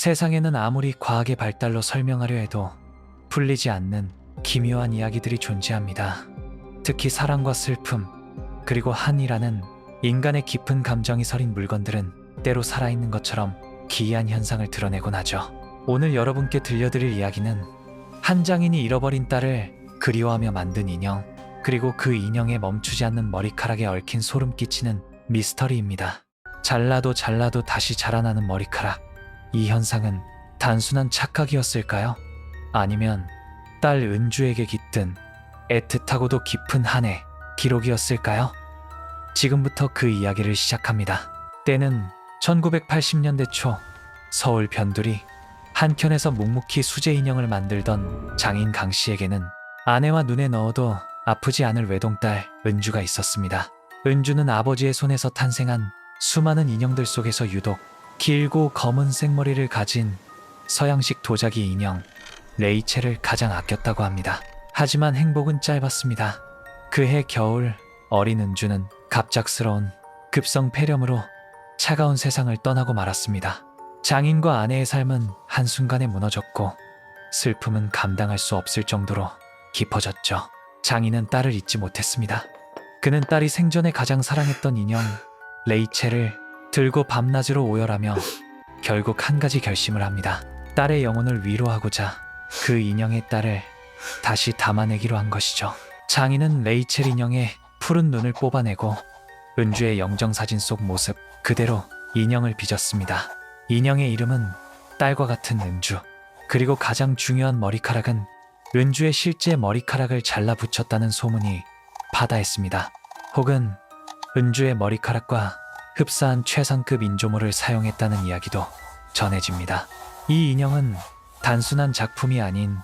세상에는 아무리 과학의 발달로 설명하려 해도 풀리지 않는 기묘한 이야기들이 존재합니다. 특히 사랑과 슬픔, 그리고 한이라는 인간의 깊은 감정이 서린 물건들은 때로 살아있는 것처럼 기이한 현상을 드러내곤 하죠. 오늘 여러분께 들려드릴 이야기는 한 장인이 잃어버린 딸을 그리워하며 만든 인형, 그리고 그 인형에 멈추지 않는 머리카락에 얽힌 소름 끼치는 미스터리입니다. 잘라도 다시 자라나는 머리카락. 이 현상은 단순한 착각이었을까요? 아니면 딸 은주에게 깃든 애틋하고도 깊은 한의 기록이었을까요? 지금부터 그 이야기를 시작합니다. 때는 1980년대 초 서울 변두리 한켠에서 묵묵히 수제 인형을 만들던 장인 강 씨에게는 아내와 눈에 넣어도 아프지 않을 외동딸 은주가 있었습니다. 은주는 아버지의 손에서 탄생한 수많은 인형들 속에서 유독 길고 검은 생머리를 가진 서양식 도자기 인형 레이첼을 가장 아꼈다고 합니다. 하지만 행복은 짧았습니다. 그해 겨울 어린 은주는 갑작스러운 급성 폐렴으로 차가운 세상을 떠나고 말았습니다. 장인과 아내의 삶은 한순간에 무너졌고 슬픔은 감당할 수 없을 정도로 깊어졌죠. 장인은 딸을 잊지 못했습니다. 그는 딸이 생전에 가장 사랑했던 인형 레이첼을 들고 밤낮으로 오열하며 결국 한 가지 결심을 합니다. 딸의 영혼을 위로하고자 그 인형의 딸을 다시 담아내기로 한 것이죠. 장인은 레이첼 인형의 푸른 눈을 뽑아내고 은주의 영정사진 속 모습 그대로 인형을 빚었습니다. 인형의 이름은 딸과 같은 은주, 그리고 가장 중요한 머리카락은 은주의 실제 머리카락을 잘라 붙였다는 소문이 파다했습니다. 혹은 은주의 머리카락과 흡사한 최상급 인조모를 사용했다는 이야기도 전해집니다. 이 인형은 단순한 작품이 아닌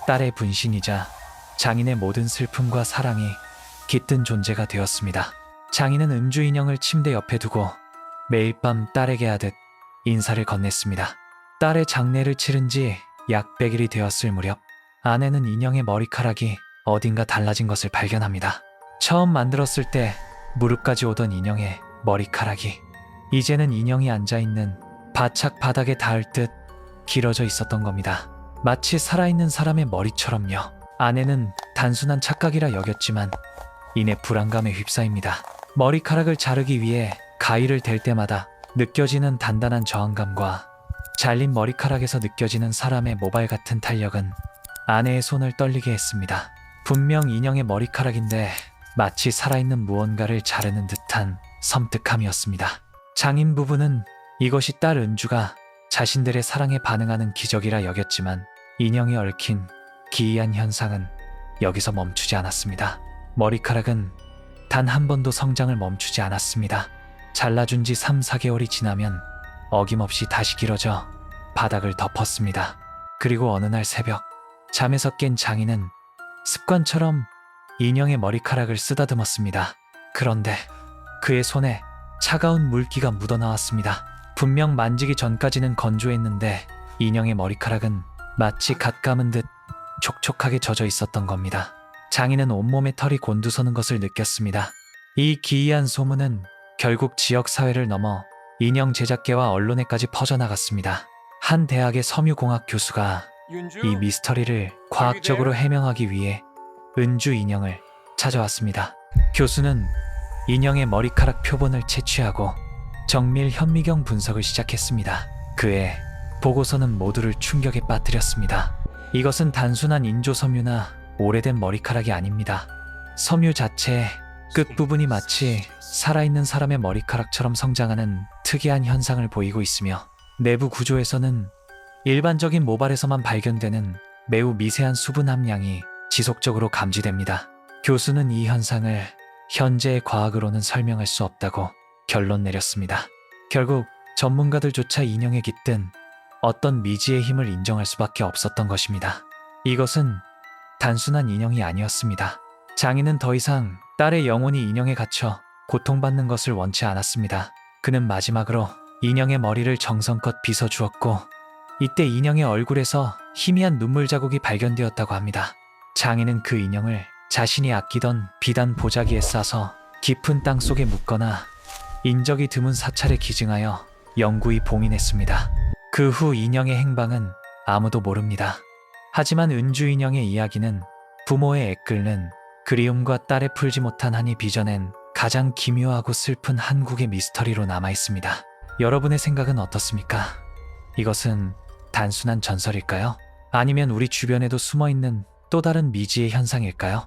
딸의 분신이자 장인의 모든 슬픔과 사랑이 깃든 존재가 되었습니다. 장인은 은주 인형을 침대 옆에 두고 매일 밤 딸에게 하듯 인사를 건넸습니다. 딸의 장례를 치른 지 약 100일이 되었을 무렵 아내는 인형의 머리카락이 어딘가 달라진 것을 발견합니다. 처음 만들었을 때 무릎까지 오던 인형의 머리카락이 이제는 인형이 앉아있는 바착 바닥에 닿을 듯 길어져 있었던 겁니다. 마치 살아있는 사람의 머리처럼요. 아내는 단순한 착각이라 여겼지만 이내 불안감에 휩싸입니다. 머리카락을 자르기 위해 가위를 댈 때마다 느껴지는 단단한 저항감과 잘린 머리카락에서 느껴지는 사람의 모발 같은 탄력은 아내의 손을 떨리게 했습니다. 분명 인형의 머리카락인데 마치 살아있는 무언가를 자르는 듯한 섬뜩함이었습니다. 장인 부부는 이것이 딸 은주가 자신들의 사랑에 반응하는 기적이라 여겼지만 인형에 얽힌 기이한 현상은 여기서 멈추지 않았습니다. 머리카락은 단 한 번도 성장을 멈추지 않았습니다. 잘라준 지 3, 4개월이 지나면 어김없이 다시 길어져 바닥을 덮었습니다. 그리고 어느 날 새벽 잠에서 깬 장인은 습관처럼 인형의 머리카락을 쓰다듬었습니다. 그런데 그의 손에 차가운 물기가 묻어나왔습니다. 분명 만지기 전까지는 건조했는데 인형의 머리카락은 마치 갓 감은 듯 촉촉하게 젖어 있었던 겁니다. 장인은 온몸에 털이 곤두서는 것을 느꼈습니다. 이 기이한 소문은 결국 지역사회를 넘어 인형 제작계와 언론에까지 퍼져나갔습니다. 한 대학의 섬유공학 교수가 이 미스터리를 과학적으로 해명하기 위해 은주 인형을 찾아왔습니다. 교수는 인형의 머리카락 표본을 채취하고 정밀 현미경 분석을 시작했습니다. 그의 보고서는 모두를 충격에 빠뜨렸습니다. 이것은 단순한 인조 섬유나 오래된 머리카락이 아닙니다. 섬유 자체의 끝부분이 마치 살아있는 사람의 머리카락처럼 성장하는 특이한 현상을 보이고 있으며 내부 구조에서는 일반적인 모발에서만 발견되는 매우 미세한 수분 함량이 지속적으로 감지됩니다. 교수는 이 현상을 현재의 과학으로는 설명할 수 없다고 결론 내렸습니다. 결국 전문가들조차 인형에 깃든 어떤 미지의 힘을 인정할 수밖에 없었던 것입니다. 이것은 단순한 인형이 아니었습니다. 장인은 더 이상 딸의 영혼이 인형에 갇혀 고통받는 것을 원치 않았습니다. 그는 마지막으로 인형의 머리를 정성껏 빗어주었고 이때 인형의 얼굴에서 희미한 눈물 자국이 발견되었다고 합니다. 장인은 그 인형을 자신이 아끼던 비단 보자기에 싸서 깊은 땅 속에 묻거나 인적이 드문 사찰에 기증하여 영구히 봉인했습니다. 그 후 인형의 행방은 아무도 모릅니다. 하지만 은주 인형의 이야기는 부모의 애끓는 그리움과 딸의 풀지 못한 한이 빚어낸 가장 기묘하고 슬픈 한국의 미스터리로 남아있습니다. 여러분의 생각은 어떻습니까? 이것은 단순한 전설일까요? 아니면 우리 주변에도 숨어있는 또 다른 미지의 현상일까요?